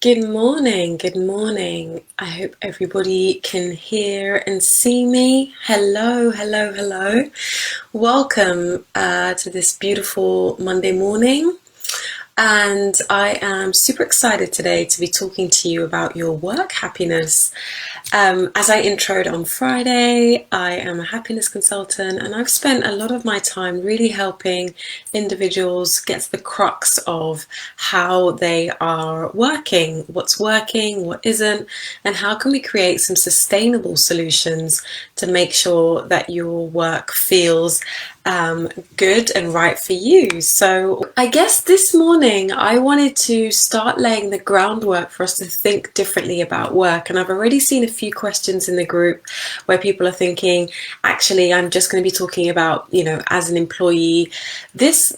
Good morning, good morning. I hope everybody can hear and see me. Hello, hello, hello. Welcome to this beautiful Monday morning. And I am super excited today to be talking to you about your work happiness. As I introed on Friday, I am a happiness consultant and I've spent a lot of my time really helping individuals get to the crux of how they are working, what isn't, and how can we create some sustainable solutions to make sure that your work feels good and right for you. So I guess this morning I wanted to start laying the groundwork for us to think differently about work. And I've already seen a few questions in the group where people are thinking, actually, I'm just going to be talking about, as an employee.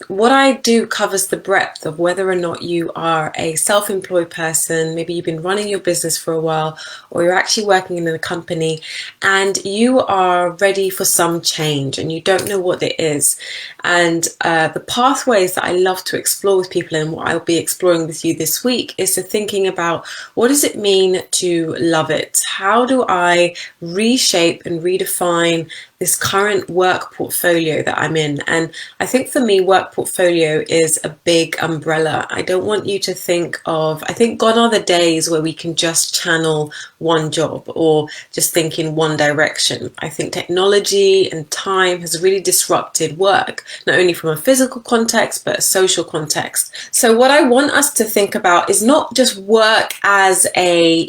What I do covers the breadth of whether or not you are a self-employed person, maybe you've been running your business for a while, or you're actually working in a company and you are ready for some change and you don't know what it is. And the pathways that I love to explore with people and what I'll be exploring with you this week is to thinking about what does it mean to love it? How do I reshape and redefine this current work portfolio that I'm in? And I think for me, work portfolio is a big umbrella. I don't want you to think I think gone are the days where we can just channel one job or just think in one direction. I think technology and time has really disrupted work, not only from a physical context, but a social context. So what I want us to think about is not just work as a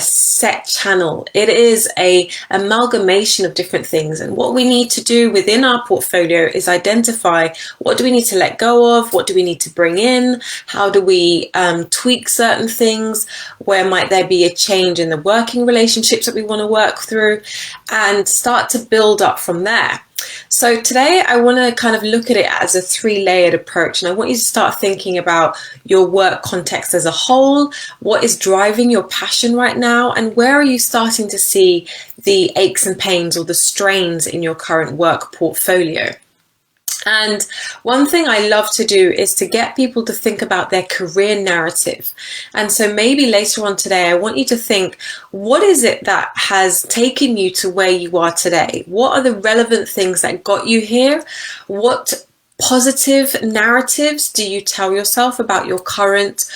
set channel. It is a amalgamation of different things. And what we need to do within our portfolio is identify what do we need to let go of, what do we need to bring in, how do we tweak certain things, where might there be a change in the working relationships that we want to work through, and start to build up from there. So today I want to kind of look at it as a three-layered approach, and I want you to start thinking about your work context as a whole. What is driving your passion right now, and where are you starting to see the aches and pains or the strains in your current work portfolio? And one thing I love to do is to get people to think about their career narrative. And so maybe later on today, I want you to think, what is it that has taken you to where you are today? What are the relevant things that got you here? What positive narratives do you tell yourself about your current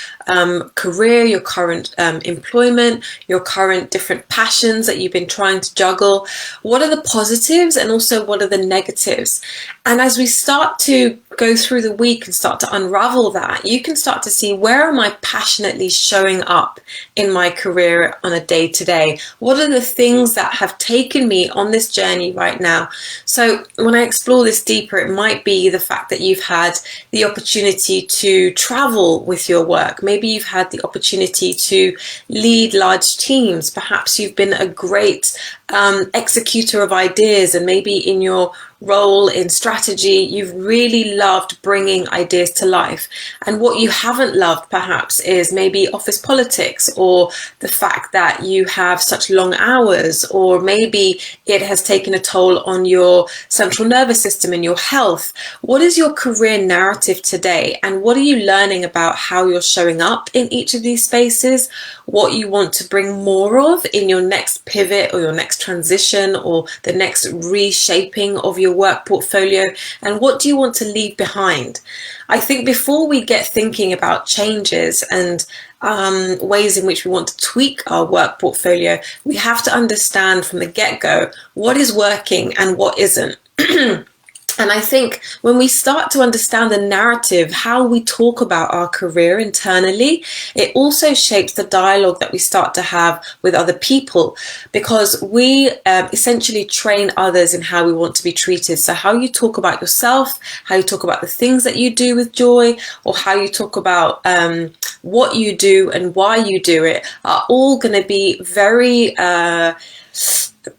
career, your current employment, your current different passions that you've been trying to juggle? What are the positives and also what are the negatives? And as we start to go through the week and start to unravel that, you can start to see, where am I passionately showing up in my career on a day-to-day? What are the things that have taken me on this journey right now? So when I explore this deeper, it might be the fact that you've had the opportunity to travel with your work. Maybe you've had the opportunity to lead large teams. Perhaps you've been a great executor of ideas, and maybe in your role in strategy, you've really loved bringing ideas to life. And what you haven't loved perhaps is maybe office politics, or the fact that you have such long hours, or maybe it has taken a toll on your central nervous system and your health. What is your career narrative today? And what are you learning about how you're showing up in each of these spaces? What you want to bring more of in your next pivot or your next transition or the next reshaping of your work portfolio, and what do you want to leave behind? I think before we get thinking about changes and ways in which we want to tweak our work portfolio, we have to understand from the get-go what is working and what isn't. And I think when we start to understand the narrative, how we talk about our career internally, it also shapes the dialogue that we start to have with other people, because we essentially train others in how we want to be treated. So how you talk about yourself, how you talk about the things that you do with joy, or how you talk about what you do and why you do it, are all going to be very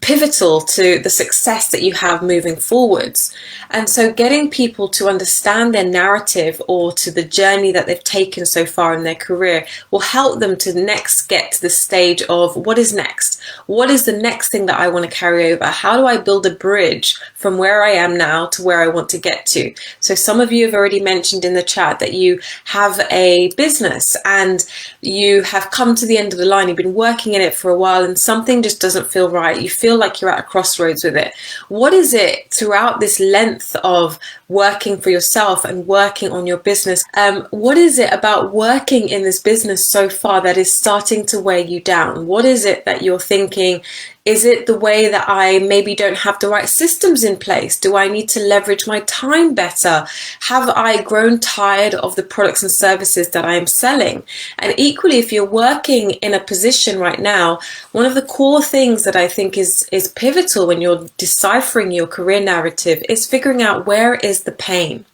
pivotal to the success that you have moving forwards. And so getting people to understand their narrative or to the journey that they've taken so far in their career will help them to next get to the stage of what is next? What is the next thing that I want to carry over? How do I build a bridge from where I am now to where I want to get to? So some of you have already mentioned in the chat that you have a business and you have come to the end of the line. You've been working in it for a while and something just doesn't feel right. You feel like you're at a crossroads with it. What is it throughout this length of working for yourself and working on your business? What is it about working in this business so far that is starting to weigh you down? What is it that you're thinking? Is it the way that I maybe don't have the right systems in place? Do I need to leverage my time better? Have I grown tired of the products and services that I am selling? And equally, if you're working in a position right now, one of the core things that I think is pivotal when you're deciphering your career narrative is figuring out where is the pain.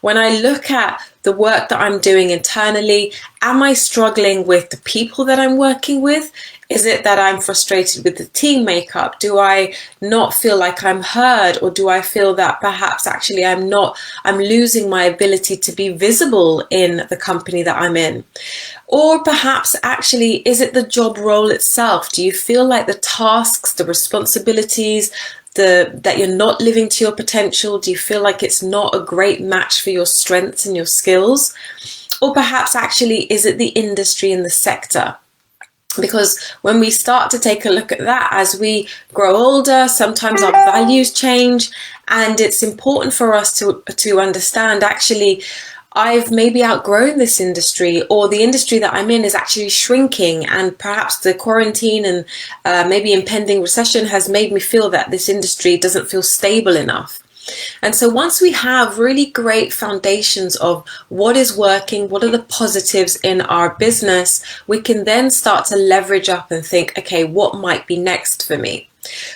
When I look at the work that I'm doing internally, am I struggling with the people that I'm working with? Is it that I'm frustrated with the team makeup? Do I not feel like I'm heard? Or do I feel that perhaps actually I'm losing my ability to be visible in the company that I'm in? Or perhaps actually, is it the job role itself? Do you feel like the tasks, the responsibilities, that you're not living to your potential? Do you feel like it's not a great match for your strengths and your skills? Or perhaps actually, is it the industry and the sector? Because when we start to take a look at that, as we grow older, sometimes our values change, and it's important for us to understand actually, I've maybe outgrown this industry, or the industry that I'm in is actually shrinking, and perhaps the quarantine and maybe impending recession has made me feel that this industry doesn't feel stable enough. And so once we have really great foundations of what is working, what are the positives in our business, we can then start to leverage up and think, okay, what might be next for me?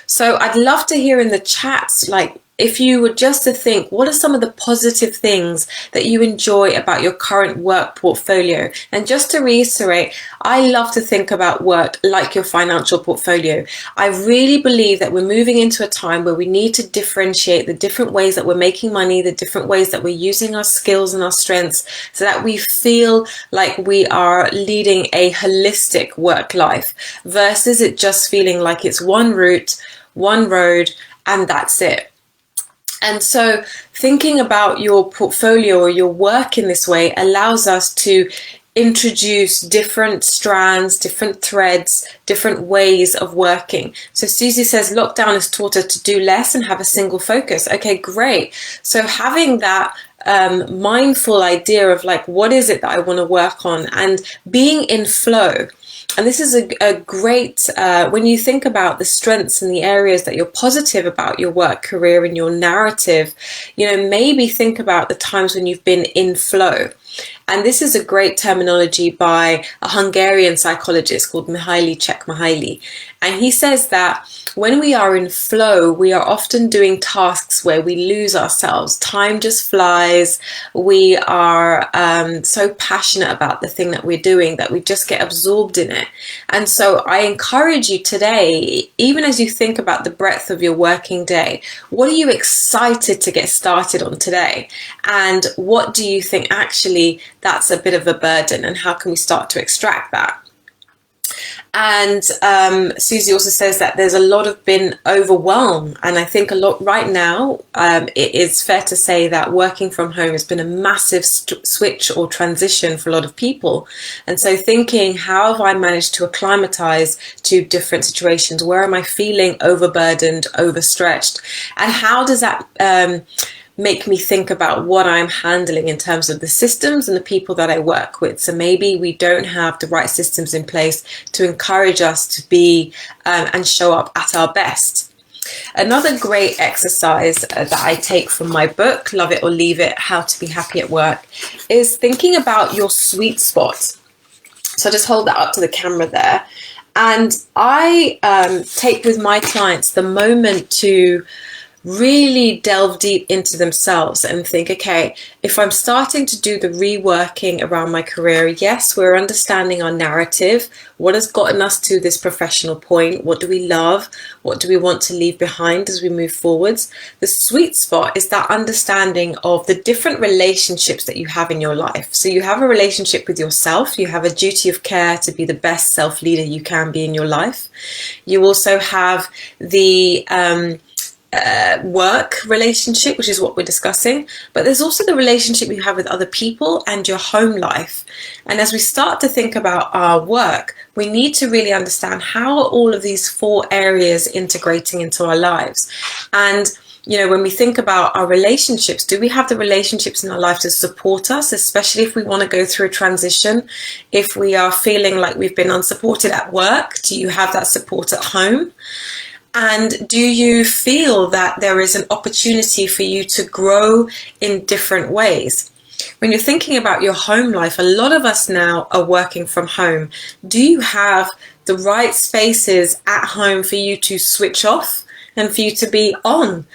So I'd love to hear in the chats, like, if you were just to think, what are some of the positive things that you enjoy about your current work portfolio? And just to reiterate, I love to think about work like your financial portfolio. I really believe that we're moving into a time where we need to differentiate the different ways that we're making money, the different ways that we're using our skills and our strengths, so that we feel like we are leading a holistic work life versus it just feeling like it's one route, one road, and that's it. And so thinking about your portfolio or your work in this way allows us to introduce different strands, different threads, different ways of working. So Susie says lockdown has taught her to do less and have a single focus. Okay, great. So having that mindful idea of like, what is it that I want to work on, and being in flow. And this is a great, when you think about the strengths and the areas that you're positive about your work career and your narrative, maybe think about the times when you've been in flow. And this is a great terminology by a Hungarian psychologist called Mihaly Csikszentmihalyi. And he says that when we are in flow, we are often doing tasks where we lose ourselves. Time just flies. We are so passionate about the thing that we're doing that we just get absorbed in it. And so I encourage you today, even as you think about the breadth of your working day, what are you excited to get started on today? And what do you think actually that's a bit of a burden, and how can we start to extract that? And Susie also says that there's a lot of been overwhelmed, and I think a lot right now, it is fair to say that working from home has been a massive switch or transition for a lot of people. And so thinking, how have I managed to acclimatize to different situations? Where am I feeling overburdened, overstretched? And how does that make me think about what I'm handling in terms of the systems and the people that I work with? So maybe we don't have the right systems in place to encourage us to be and show up at our best. Another great exercise that I take from my book, Love It or Leave It, How to Be Happy at Work, is thinking about your sweet spot. So just hold that up to the camera there. And I take with my clients the moment to really delve deep into themselves and think, okay, if I'm starting to do the reworking around my career, yes, we're understanding our narrative. What has gotten us to this professional point? What do we love? What do we want to leave behind as we move forwards? The sweet spot is that understanding of the different relationships that you have in your life. So you have a relationship with yourself. You have a duty of care to be the best self-leader you can be in your life. You also have the work relationship, which is what we're discussing, but there's also the relationship you have with other people and your home life. And as we start to think about our work, we need to really understand how are all of these 4 areas integrating into our lives. And when we think about our relationships, do we have the relationships in our life to support us, especially if we want to go through a transition? If we are feeling like we've been unsupported at work, do you have that support at home? And do you feel that there is an opportunity for you to grow in different ways? When you're thinking about your home life, a lot of us now are working from home. Do you have the right spaces at home for you to switch off and for you to be on?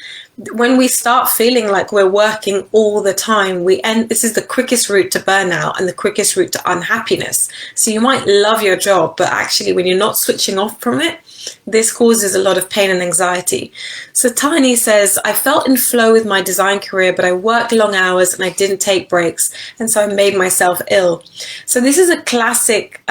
When we start feeling like we're working all the time, this is the quickest route to burnout and the quickest route to unhappiness. So you might love your job, but actually when you're not switching off from it, this causes a lot of pain and anxiety. So Tiny says, I felt in flow with my design career, but I worked long hours and I didn't take breaks. And so I made myself ill. So this is a classic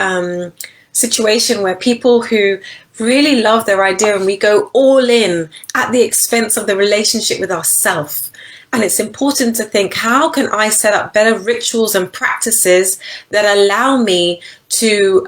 situation where people who really love their idea and we go all in at the expense of the relationship with ourselves. And it's important to think, how can I set up better rituals and practices that allow me to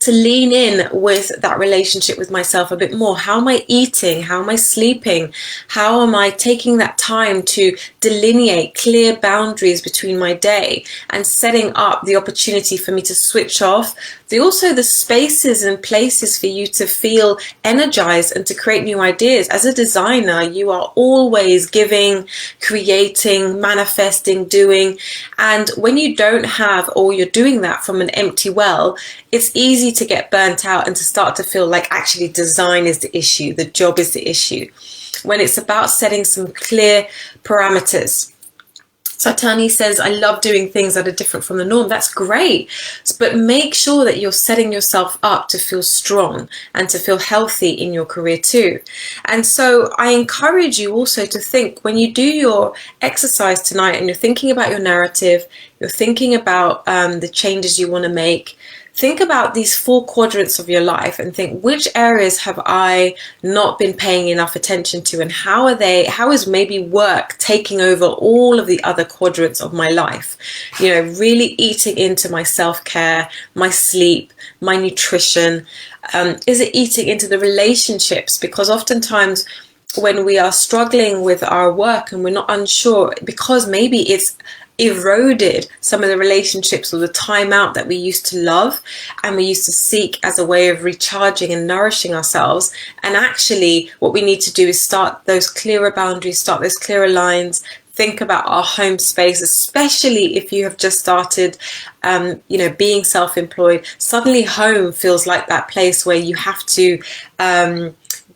lean in with that relationship with myself a bit more? How am I eating? How am I sleeping? How am I taking that time to delineate clear boundaries between my day and setting up the opportunity for me to switch off? Also the spaces and places for you to feel energized and to create new ideas. As a designer, you are always giving, creating, manifesting, doing. And when you don't have, or you're doing that from an empty well, it's easy to get burnt out and to start to feel like actually design is the issue, the job is the issue, when it's about setting some clear parameters. Satani says, I love doing things that are different from the norm. That's great. But make sure that you're setting yourself up to feel strong and to feel healthy in your career too. And so I encourage you also to think, when you do your exercise tonight and you're thinking about your narrative, you're thinking about the changes you want to make, think about these 4 quadrants of your life and think, which areas have I not been paying enough attention to, and how is maybe work taking over all of the other quadrants of my life? Really eating into my self-care, my sleep, my nutrition. Is it eating into the relationships? Because oftentimes when we are struggling with our work and we're not unsure, because maybe it's eroded some of the relationships or the time out that we used to love and we used to seek as a way of recharging and nourishing ourselves. And actually what we need to do is start those clearer boundaries, start those clearer lines, think about our home space, especially if you have just started being self-employed. Suddenly home feels like that place where you have to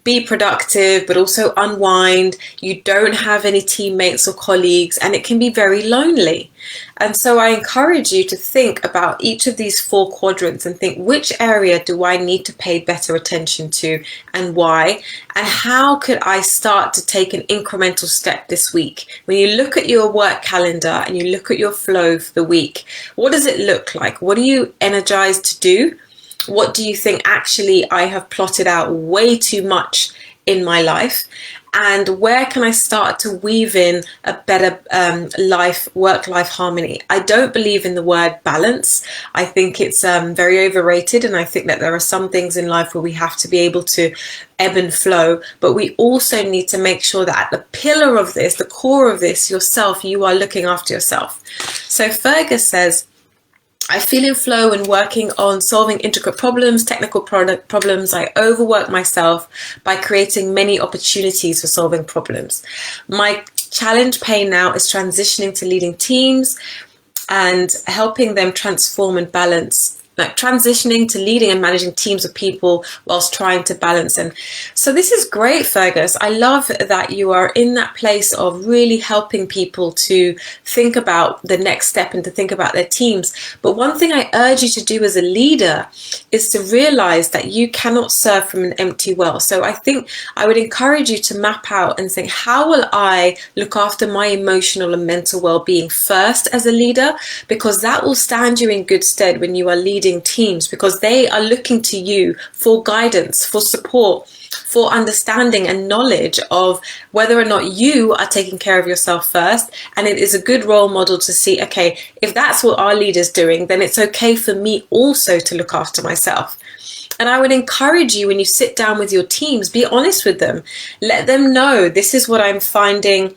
be productive, but also unwind. You don't have any teammates or colleagues, and it can be very lonely. And so I encourage you to think about each of these 4 quadrants and think, which area do I need to pay better attention to and why? And how could I start to take an incremental step this week? When you look at your work calendar and you look at your flow for the week, what does it look like? What are you energized to do? What do you think actually I have plotted out way too much in my life? And where can I start to weave in a better work-life harmony? I don't believe in the word balance. I think it's very overrated. And I think that there are some things in life where we have to be able to ebb and flow. But we also need to make sure that at the pillar of this, the core of this, yourself, you are looking after yourself. So Fergus says, I feel in flow when working on solving intricate problems, technical product problems. I overwork myself by creating many opportunities for solving problems. My challenge pain now is transitioning to leading teams and helping them transform and balance like transitioning to leading and managing teams of people whilst trying to balance. And so this is great, Fergus. I love that you are in that place of really helping people to think about the next step and to think about their teams. But one thing I urge you to do as a leader is to realize that you cannot serve from an empty well. So I think I would encourage you to map out and think, how will I look after my emotional and mental well-being first as a leader? Because that will stand you in good stead when you are leading teams, because they are looking to you for guidance, for support, for understanding and knowledge of whether or not you are taking care of yourself first. And it is a good role model to see, okay, if that's what our leader's doing, then it's okay for me also to look after myself. And I would encourage you, when you sit down with your teams, be honest with them. Let them know, this is what I'm finding,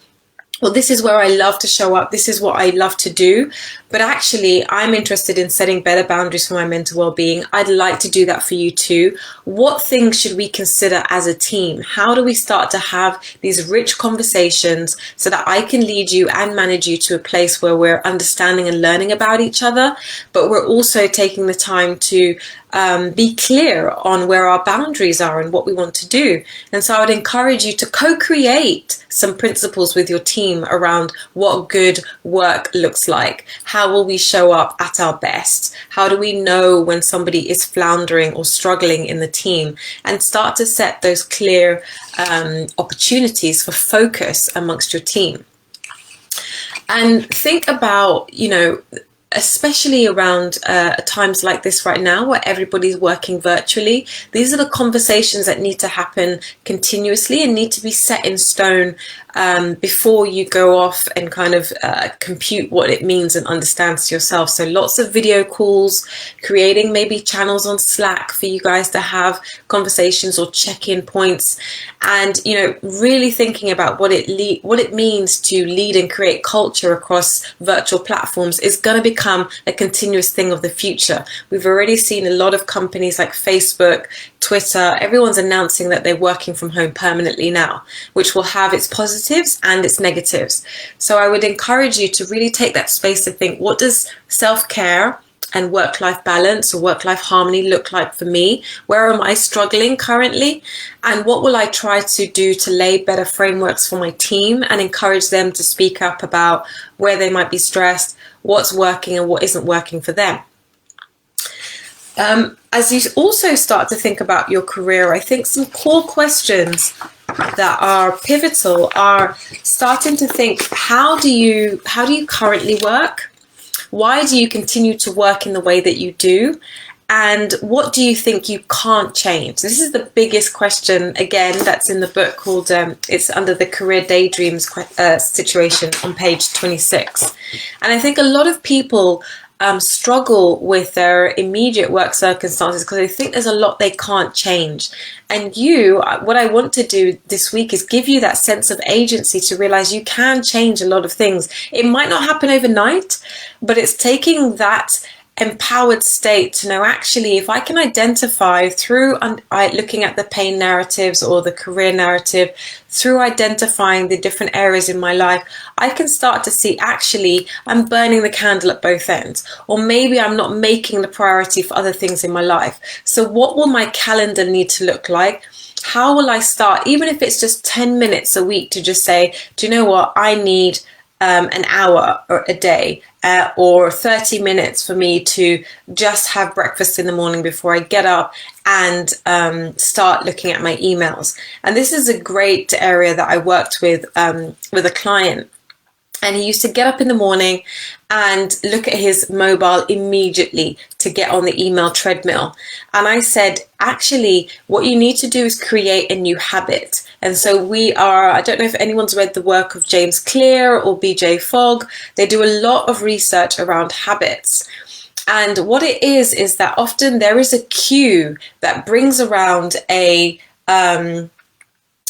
well, this is where I love to show up. This is what I love to do. But actually, I'm interested in setting better boundaries for my mental well-being. I'd like to do that for you too. What things should we consider as a team? How do we start to have these rich conversations so that I can lead you and manage you to a place where we're understanding and learning about each other, but we're also taking the time to be clear on where our boundaries are and what we want to do. And so I would encourage you to co-create some principles with your team around what good work looks like. How will we show up at our best? How do we know when somebody is floundering or struggling in the team? And start to set those clear opportunities for focus amongst your team. And think about, especially around times like this right now where everybody's working virtually, these are the conversations that need to happen continuously and need to be set in stone before you go off and kind of compute what it means and understand to yourself. So lots of video calls, creating maybe channels on Slack for you guys to have conversations or check-in points, and really thinking about what it means to lead and create culture across virtual platforms is going to become a continuous thing of the future. We've already seen a lot of companies like Facebook, Twitter, everyone's announcing that they're working from home permanently now, which will have its positives and its negatives. So I would encourage you to really take that space to think, what does self-care and work-life balance or work-life harmony look like for me? Where am I struggling currently? And what will I try to do to lay better frameworks for my team and encourage them to speak up about where they might be stressed, what's working and what isn't working for them? As you also start to think about your career, I think some core questions that are pivotal are starting to think, how do you currently work? Why do you continue to work in the way that you do? And what do you think you can't change? This is the biggest question, again, that's in the book called, it's under the career daydreams situation on page 26. And I think a lot of people struggle with their immediate work circumstances because they think there's a lot they can't change. And what I want to do this week is give you that sense of agency to realize you can change a lot of things. It might not happen overnight, but it's taking that empowered state to know, actually, if I can identify through looking at the pain narratives or the career narrative, through identifying the different areas in my life, I can start to see, actually, I'm burning the candle at both ends, or maybe I'm not making the priority for other things in my life. So what will my calendar need to look like? How will I start, even if it's just 10 minutes a week, to just say, do you know what, I need an hour or a day or 30 minutes for me to just have breakfast in the morning before I get up and start looking at my emails. And this is a great area that I worked with a client. And he used to get up in the morning and look at his mobile immediately to get on the email treadmill. And I said, actually, what you need to do is create a new habit. And so I don't know if anyone's read the work of James Clear or BJ Fogg. They do a lot of research around habits. And what it is that often there is a cue that brings around a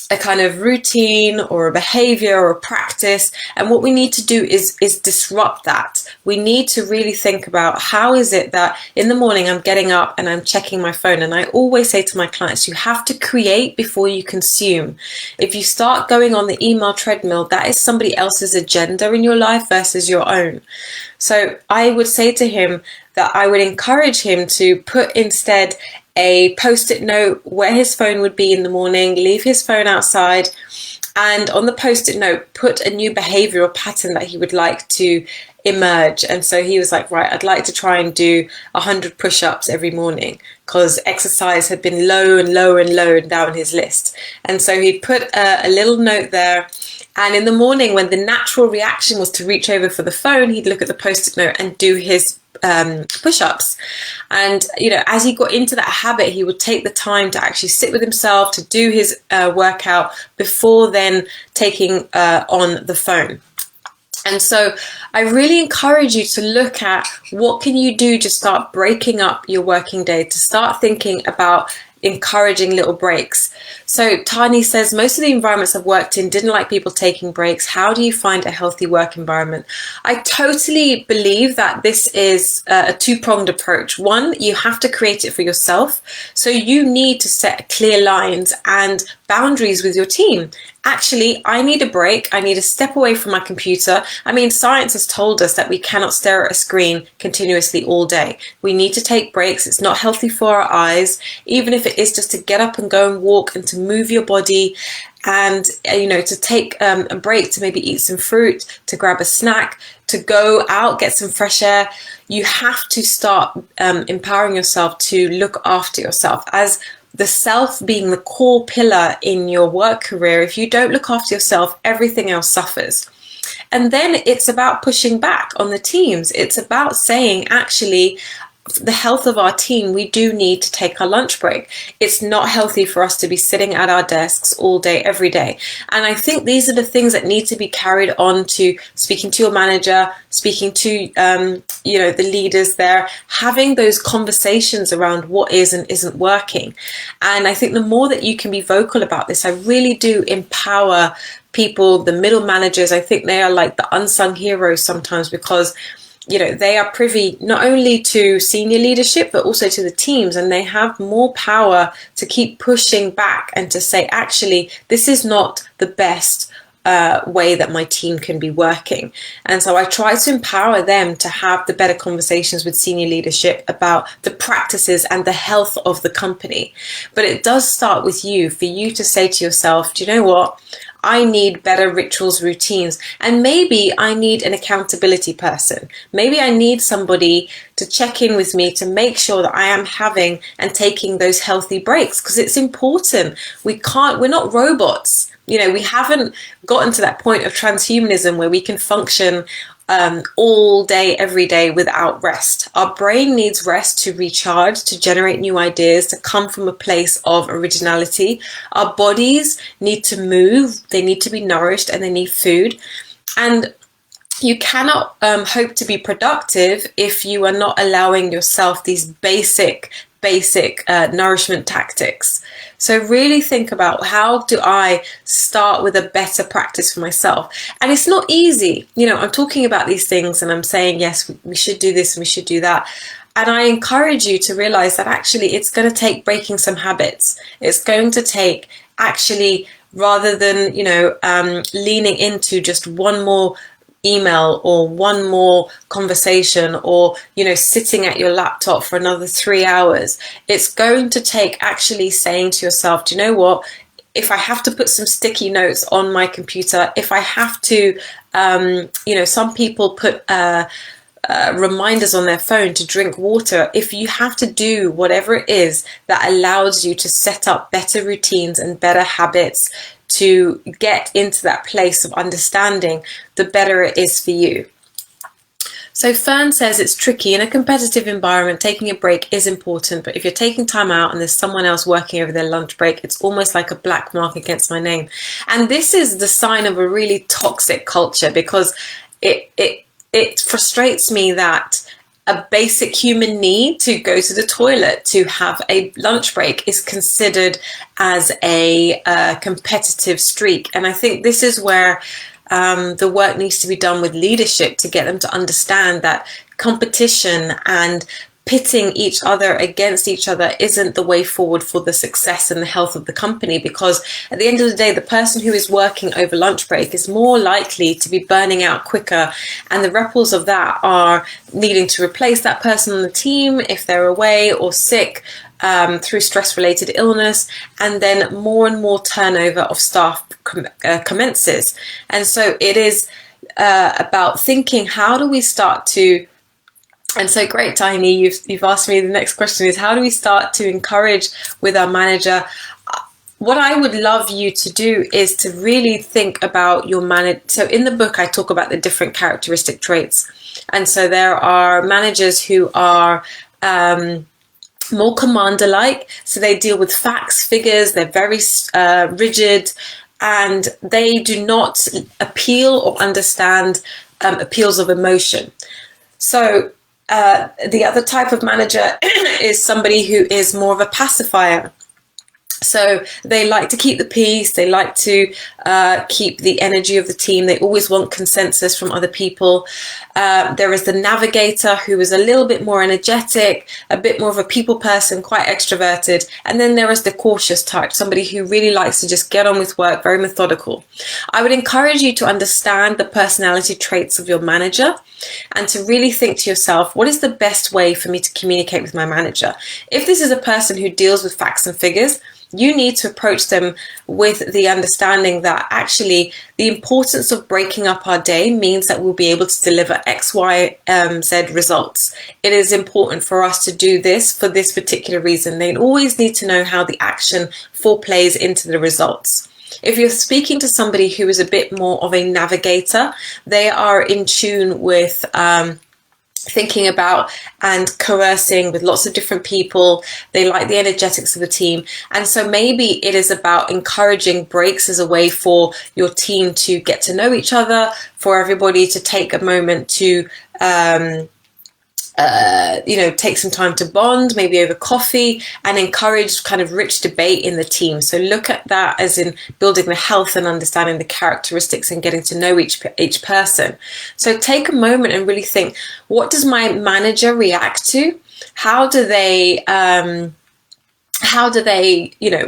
a kind of routine or a behavior or a practice, and what we need to do is disrupt that. We need to really think about, how is it that in the morning I'm getting up and I'm checking my phone? And I always say to my clients, you have to create before you consume. If you start going on the email treadmill, that is somebody else's agenda in your life versus your own. So I would say to him that I would encourage him to put instead a post-it note where his phone would be in the morning, leave his phone outside, and on the post-it note, put a new behavior or pattern that he would like to emerge. And so he was like, right, I'd like to try and do 100 push-ups every morning, because exercise had been low and lower and lower down his list. And so he'd put a little note there. And in the morning, when the natural reaction was to reach over for the phone, he'd look at the post-it note and do his push-ups. And as he got into that habit, he would take the time to actually sit with himself to do his workout before then taking on the phone. And so I really encourage you to look at, what can you do to start breaking up your working day, to start thinking about encouraging little breaks. So Tani says, most of the environments I've worked in didn't like people taking breaks. How do you find a healthy work environment? I totally believe that this is a two-pronged approach. One, you have to create it for yourself. So you need to set clear lines and boundaries with your team. Actually, I need a break. I need to step away from my computer. I mean, science has told us that we cannot stare at a screen continuously all day. We need to take breaks. It's not healthy for our eyes, even if it is just to get up and go and walk and to move your body, and to take a break, to maybe eat some fruit, to grab a snack, to go out, get some fresh air. You have to start empowering yourself to look after yourself. As the self being the core pillar in your work career, if you don't look after yourself, everything else suffers. And then it's about pushing back on the teams. It's about saying, actually, the health of our team, we do need to take our lunch break. It's not healthy for us to be sitting at our desks all day, every day. And I think these are the things that need to be carried on to speaking to your manager, speaking to, the leaders there, having those conversations around what is and isn't working. And I think the more that you can be vocal about this, I really do empower people, the middle managers. I think they are like the unsung heroes sometimes, because they are privy not only to senior leadership, but also to the teams, and they have more power to keep pushing back and to say, actually, this is not the best way that my team can be working. And so I try to empower them to have the better conversations with senior leadership about the practices and the health of the company. But it does start with you, for you to say to yourself, do you know what? I need better rituals, routines, and maybe I need an accountability person. Maybe I need somebody to check in with me to make sure that I am having and taking those healthy breaks, because it's important. We're not robots. We haven't gotten to that point of transhumanism where we can function all day, every day without rest. Our brain needs rest to recharge, to generate new ideas, to come from a place of originality. Our bodies need to move, they need to be nourished, and they need food. And you cannot hope to be productive if you are not allowing yourself these basic nourishment tactics. So really think about, how do I start with a better practice for myself? And it's not easy. I'm talking about these things and I'm saying, yes, we should do this and we should do that. And I encourage you to realize that actually it's going to take breaking some habits. It's going to take, actually, rather than, leaning into just one more email or one more conversation, or sitting at your laptop for another 3 hours, it's going to take actually saying to yourself, do you know what, if I have to put some sticky notes on my computer, if I have to some people put reminders on their phone to drink water. If you have to do whatever it is that allows you to set up better routines and better habits to get into that place of understanding, the better it is for you. So Fern says, it's tricky. In a competitive environment, taking a break is important, but if you're taking time out and there's someone else working over their lunch break, it's almost like a black mark against my name. And this is the sign of a really toxic culture, because it frustrates me that a basic human need to go to the toilet, to have a lunch break, is considered as a competitive streak. And I think this is where the work needs to be done with leadership, to get them to understand that competition and pitting each other against each other isn't the way forward for the success and the health of the company, because at the end of the day, the person who is working over lunch break is more likely to be burning out quicker, and the ripples of that are needing to replace that person on the team if they're away or sick, through stress-related illness, and then more and more turnover of staff commences. And so it is about thinking, how do we start to, and so great, Tiny, you've asked me, the next question is, how do we start to encourage with our manager? What I would love you to do is to really think about your manager. So in the book, I talk about the different characteristic traits. And so there are managers who are more commander-like. So they deal with facts, figures, they're very rigid, and they do not appeal or understand appeals of emotion. So the other type of manager is somebody who is more of a pacifier. So they like to keep the peace, they like to keep the energy of the team, they always want consensus from other people. There is the navigator, who is a little bit more energetic, a bit more of a people person, quite extroverted. And then there is the cautious type, somebody who really likes to just get on with work, very methodical. I would encourage you to understand the personality traits of your manager and to really think to yourself, what is the best way for me to communicate with my manager? If this is a person who deals with facts and figures, you need to approach them with the understanding that actually the importance of breaking up our day means that we'll be able to deliver X, Y, Z results. It is important for us to do this for this particular reason. They always need to know how the action foreplays into the results. If you're speaking to somebody who is a bit more of a navigator, they are in tune with thinking about and conversing with lots of different people. They like the energetics of the team. And so maybe it is about encouraging breaks as a way for your team to get to know each other, for everybody to take a moment to take some time to bond, maybe over coffee, and encourage kind of rich debate in the team. So look at that as in building the health and understanding the characteristics and getting to know each person. So take a moment and really think, what does my manager react to? How do they,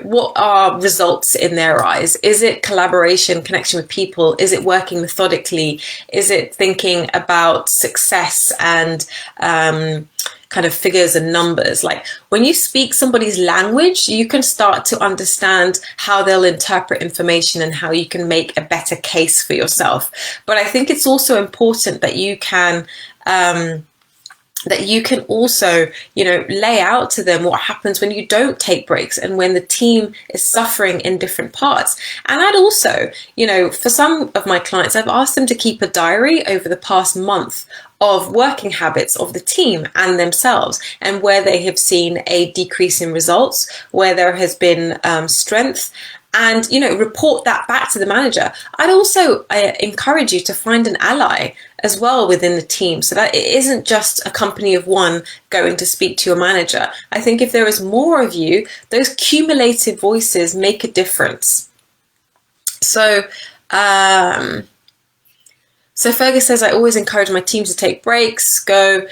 what are results in their eyes? Is it collaboration, connection with people? Is it working methodically? Is it thinking about success and kind of figures and numbers? Like when you speak somebody's language, you can start to understand how they'll interpret information and how you can make a better case for yourself. But I think it's also important that you can also, lay out to them what happens when you don't take breaks and when the team is suffering in different parts. And I'd also, for some of my clients, I've asked them to keep a diary over the past month of working habits of the team and themselves, and where they have seen a decrease in results, where there has been strength, and report that back to the manager. I'd also encourage you to find an ally as well within the team, so that it isn't just a company of one going to speak to your manager. I think if there is more of you, those cumulative voices make a difference. So Fergus says, I always encourage my team to take breaks, the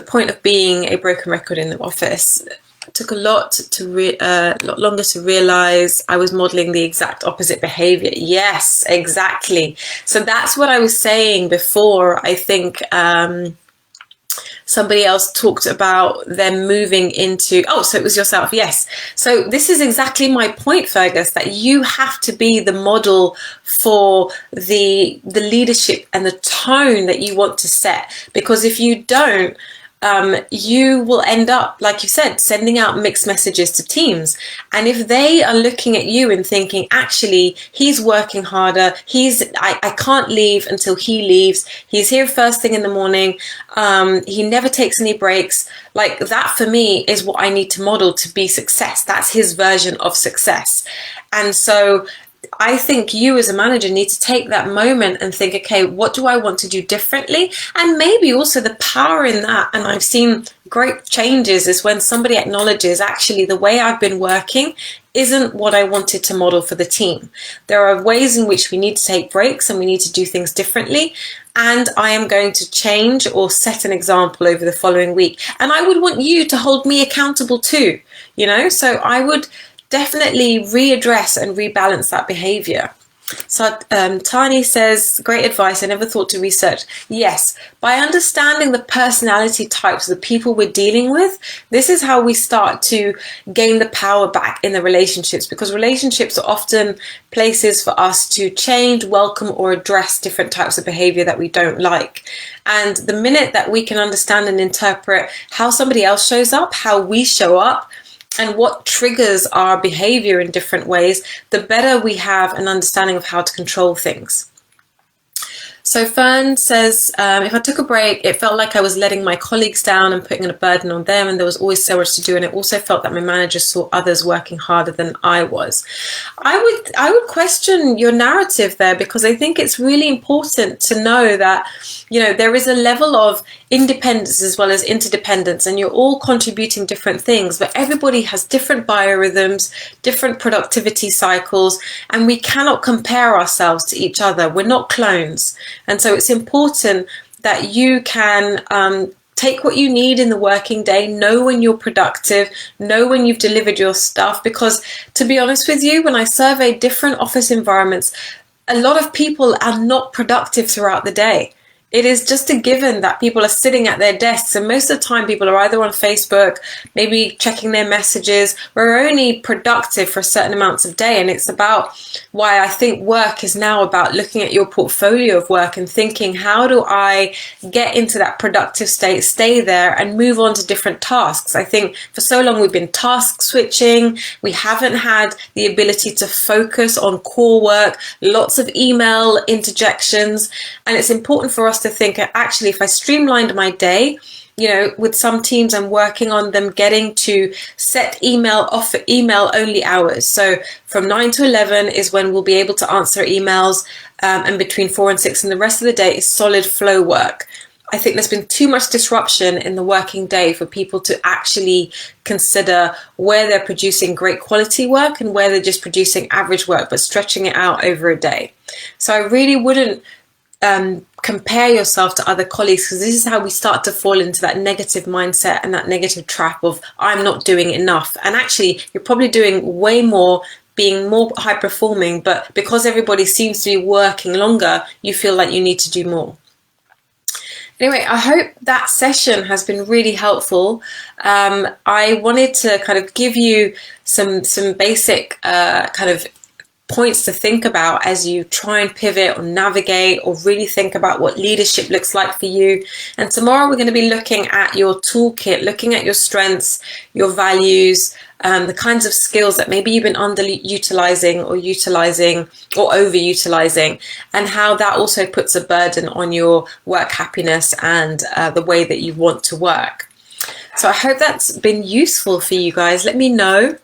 point of being a broken record in the office. It took a lot longer to realize I was modeling the exact opposite behavior. Yes, exactly. So that's what I was saying before. I think somebody else talked about them moving into, so it was yourself. Yes. So this is exactly my point, Fergus, that you have to be the model for the leadership and the tone that you want to set. Because if you don't, you will end up, like you said, sending out mixed messages to teams. And if they are looking at you and thinking, actually, he's working harder, I can't leave until he leaves, he's here first thing in the morning, he never takes any breaks, like that for me is what I need to model to be success. That's his version of success. And so I think you as a manager need to take that moment and think, okay, what do I want to do differently? And maybe also the power in that. And I've seen great changes is when somebody acknowledges, actually, the way I've been working isn't what I wanted to model for the team. There are ways in which we need to take breaks and we need to do things differently. And I am going to change or set an example over the following week. And I would want you to hold me accountable too, So I would definitely readdress and rebalance that behavior. So Tani says, great advice. I never thought to research. Yes, by understanding the personality types of the people we're dealing with, this is how we start to gain the power back in the relationships, because relationships are often places for us to change, welcome, or address different types of behavior that we don't like. And the minute that we can understand and interpret how somebody else shows up, how we show up, and what triggers our behavior in different ways, the better we have an understanding of how to control things. So Fern says, if I took a break, it felt like I was letting my colleagues down and putting a burden on them, and there was always so much to do, and it also felt that my manager saw others working harder than I was. I would question your narrative there, because I think it's really important to know that, there is a level of independence as well as interdependence, and you're all contributing different things, but everybody has different biorhythms, different productivity cycles, and we cannot compare ourselves to each other. We're not clones. And so it's important that you can take what you need in the working day, know when you're productive, know when you've delivered your stuff, because to be honest with you, when I survey different office environments, a lot of people are not productive throughout the day. It is just a given that people are sitting at their desks, and most of the time people are either on Facebook, maybe checking their messages. We're only productive for certain amounts of day, and it's about why I think work is now about looking at your portfolio of work and thinking, how do I get into that productive state, stay there, and move on to different tasks? I think for so long we've been task switching. We haven't had the ability to focus on core work, lots of email interjections, and it's important for us to think, actually, if I streamlined my day, with some teams I'm working on them getting to set email off for email only hours. So from 9 to 11 is when we'll be able to answer emails, and between 4 and 6 and the rest of the day is solid flow work. I think there's been too much disruption in the working day for people to actually consider where they're producing great quality work and where they're just producing average work, but stretching it out over a day. So I really wouldn't compare yourself to other colleagues, because this is how we start to fall into that negative mindset and that negative trap of, I'm not doing enough. And actually, you're probably doing way more, being more high performing, but because everybody seems to be working longer, you feel like you need to do more. Anyway, I hope that session has been really helpful. I wanted to kind of give you some basic kind of points to think about as you try and pivot or navigate or really think about what leadership looks like for you. And tomorrow we're going to be looking at your toolkit, looking at your strengths, your values, the kinds of skills that maybe you've been underutilizing or utilizing or overutilizing, and how that also puts a burden on your work happiness and the way that you want to work. So I hope that's been useful for you guys. Let me know.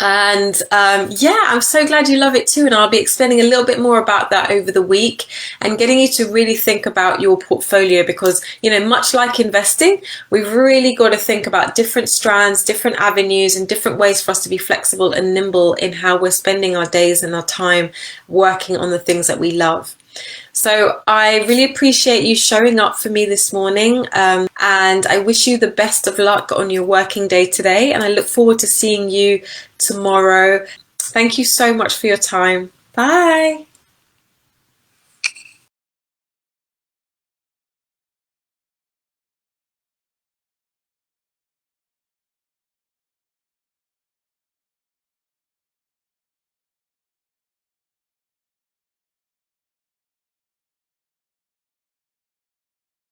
And yeah, I'm so glad you love it too, and I'll be explaining a little bit more about that over the week and getting you to really think about your portfolio, because much like investing, we've really got to think about different strands, different avenues, and different ways for us to be flexible and nimble in how we're spending our days and our time working on the things that we love. So I really appreciate you showing up for me this morning, and I wish you the best of luck on your working day today, and I look forward to seeing you tomorrow. Thank you so much for your time. Bye.